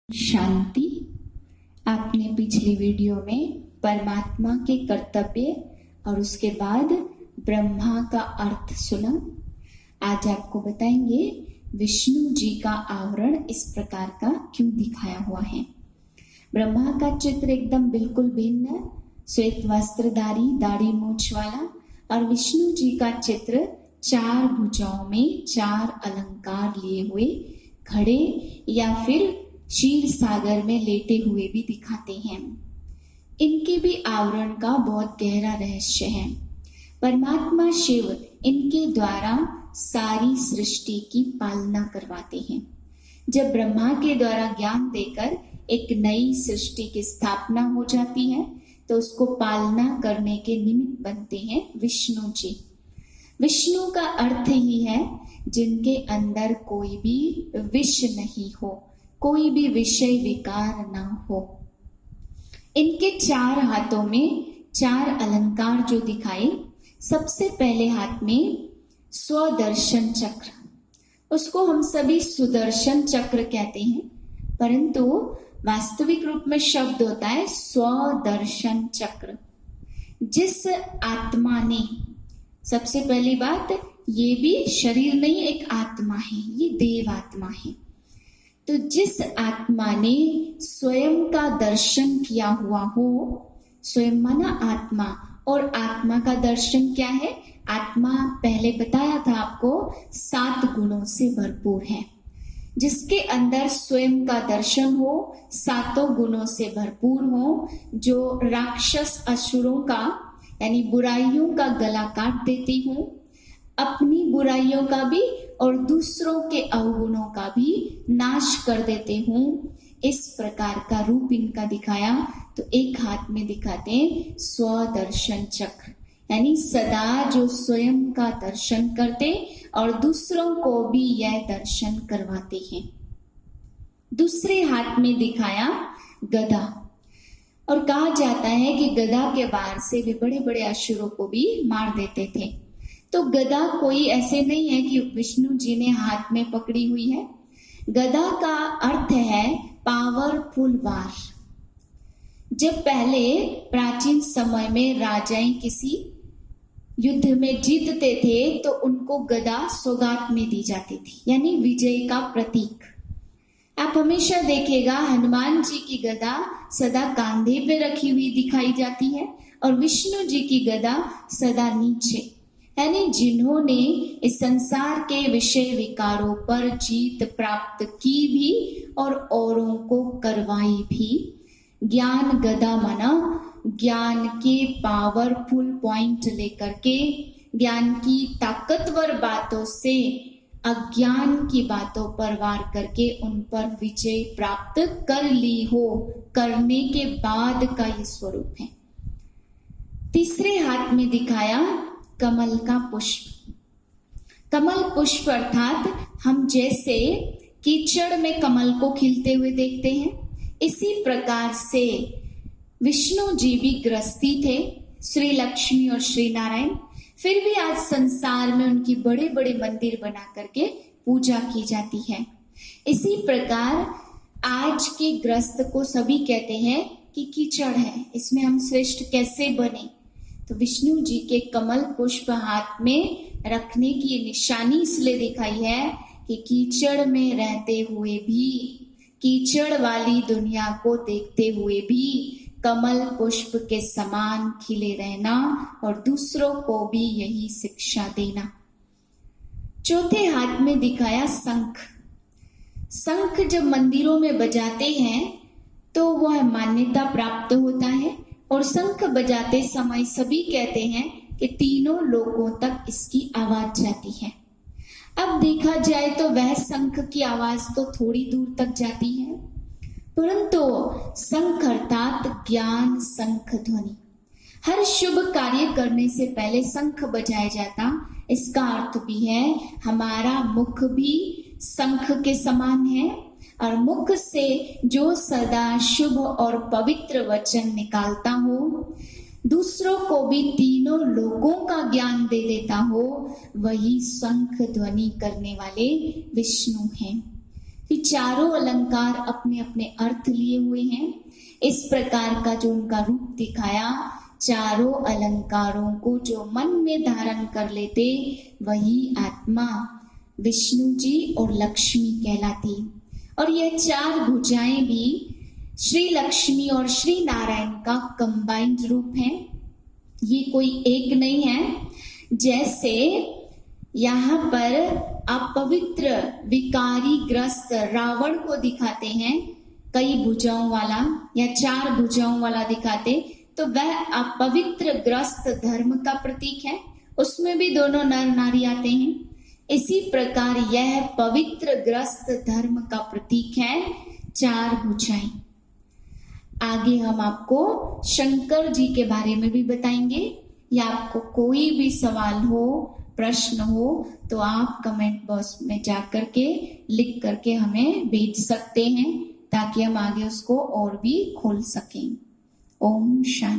शांति। आपने पिछली वीडियो में परमात्मा के कर्तव्य और उसके बाद ब्रह्मा का अर्थ सुना। आज आपको बताएंगे विष्णु जी का आवरण इस प्रकार का क्यों दिखाया हुआ है। ब्रह्मा का चित्र एकदम बिल्कुल भिन्न, श्वेत वस्त्रधारी, दाढ़ी मूंछ वाला, और विष्णु जी का चित्र चार भुजाओं में चार अलंकार लिए हुए खड़े या फिर क्षीर सागर में लेटे हुए भी दिखाते हैं। इनके भी आवरण का बहुत गहरा रहस्य है। परमात्मा शिव इनके द्वारा सारी सृष्टि की पालना करवाते हैं। जब ब्रह्मा के द्वारा ज्ञान देकर एक नई सृष्टि की स्थापना हो जाती है तो उसको पालना करने के निमित्त बनते हैं विष्णु जी। विष्णु का अर्थ ही है जिनके अंदर कोई भी विष नहीं हो, कोई भी विषय विकार ना हो। इनके चार हाथों में चार अलंकार जो दिखाए, सबसे पहले हाथ में स्वदर्शन चक्र, उसको हम सभी सुदर्शन चक्र कहते हैं, परंतु वास्तविक रूप में शब्द होता है स्वदर्शन चक्र। जिस आत्मा ने, सबसे पहली बात, ये भी शरीर नहीं, एक आत्मा है, ये देव आत्मा है। तो जिस आत्मा ने स्वयं का दर्शन किया हुआ हो, स्वयं माना आत्मा, और आत्मा का दर्शन क्या है? आत्मा पहले बताया था आपको 7 गुणों से भरपूर है। जिसके अंदर स्वयं का दर्शन हो, 7 गुणों से भरपूर हो, जो राक्षस असुरों का यानी बुराइयों का गला काट देती हूँ, अपनी बुराइयों का भी और दूसरों के अवगुणों का भी नाश कर देते हूँ, इस प्रकार का रूप इनका दिखाया। तो एक हाथ में दिखाते हैं स्वदर्शन चक्र, यानी सदा जो स्वयं का दर्शन करते और दूसरों को भी यह दर्शन करवाते हैं। दूसरे हाथ में दिखाया गदा, और कहा जाता है कि गदा के वार से वे बड़े बड़े असुरों को भी मार देते थे। तो गदा कोई ऐसे नहीं है कि विष्णु जी ने हाथ में पकड़ी हुई है। गदा का अर्थ है पावरफुल वार। जब पहले प्राचीन समय में राजाएं किसी युद्ध में जीतते थे तो उनको गदा सौगात में दी जाती थी, यानी विजय का प्रतीक। आप हमेशा देखिएगा हनुमान जी की गदा सदा कांधे पे रखी हुई दिखाई जाती है और विष्णु जी की गदा सदा नीचे, यानी जिन्होंने इस संसार के विषय विकारों पर जीत प्राप्त की भी और औरों को करवाई भी। ज्ञान गदा माना ज्ञान के पावरफुल पॉइंट लेकर के, ज्ञान की ताकतवर बातों से अज्ञान की बातों पर वार करके उन पर विजय प्राप्त कर ली हो, करने के बाद का ये स्वरूप है। तीसरे हाथ में दिखाया कमल का पुष्प। कमल पुष्प अर्थात हम जैसे कीचड़ में कमल को खिलते हुए देखते हैं, इसी प्रकार से विष्णु जी भी गृहस्थी थे, श्री लक्ष्मी और श्री नारायण, फिर भी आज संसार में उनकी बड़े बड़े मंदिर बना करके पूजा की जाती है। इसी प्रकार आज के गृहस्थ को सभी कहते हैं कि कीचड़ है, इसमें हम श्रेष्ठ कैसे बने। तो विष्णु जी के कमल पुष्प हाथ में रखने की निशानी इसलिए दिखाई है कि कीचड़ में रहते हुए भी, कीचड़ वाली दुनिया को देखते हुए भी कमल पुष्प के समान खिले रहना और दूसरों को भी यही शिक्षा देना। चौथे हाथ में दिखाया शंख। शंख जब मंदिरों में बजाते हैं तो वह मान्यता प्राप्त होता है, और शंख बजाते समय सभी कहते हैं कि तीनों लोगों तक इसकी आवाज जाती है। अब देखा जाए तो वह शंख की आवाज तो थोड़ी दूर तक जाती है, परंतु शंख अर्थात ज्ञान शंख ध्वनि। हर शुभ कार्य करने से पहले शंख बजाया जाता, इसका अर्थ भी है हमारा मुख भी शंख के समान है, और मुख से जो सदा शुभ और पवित्र वचन निकालता हो, दूसरों को भी तीनों लोगों का ज्ञान दे देता हो, वही शंख ध्वनि करने वाले विष्णु हैं। कि चारों अलंकार अपने अपने अर्थ लिए हुए हैं। इस प्रकार का जो उनका रूप दिखाया, चारों अलंकारों को जो मन में धारण कर लेते वही आत्मा विष्णु जी और लक्ष्मी कहलाती। और यह चार भुजाएं भी श्री लक्ष्मी और श्री नारायण का कंबाइंड रूप है, ये कोई एक नहीं है। जैसे यहाँ पर अपवित्र विकारी ग्रस्त रावण को दिखाते हैं कई भुजाओं वाला या चार भुजाओं वाला दिखाते, तो वह अपवित्र ग्रस्त धर्म का प्रतीक है, उसमें भी दोनों नर नारी आते हैं। इसी प्रकार यह पवित्र ग्रस्त धर्म का प्रतीक है चार भुजाएं। आगे हम आपको शंकर जी के बारे में भी बताएंगे, या आपको कोई भी सवाल हो, प्रश्न हो, तो आप कमेंट बॉक्स में जाकर के लिख करके हमें भेज सकते हैं, ताकि हम आगे उसको और भी खोल सकें। ओम शांति।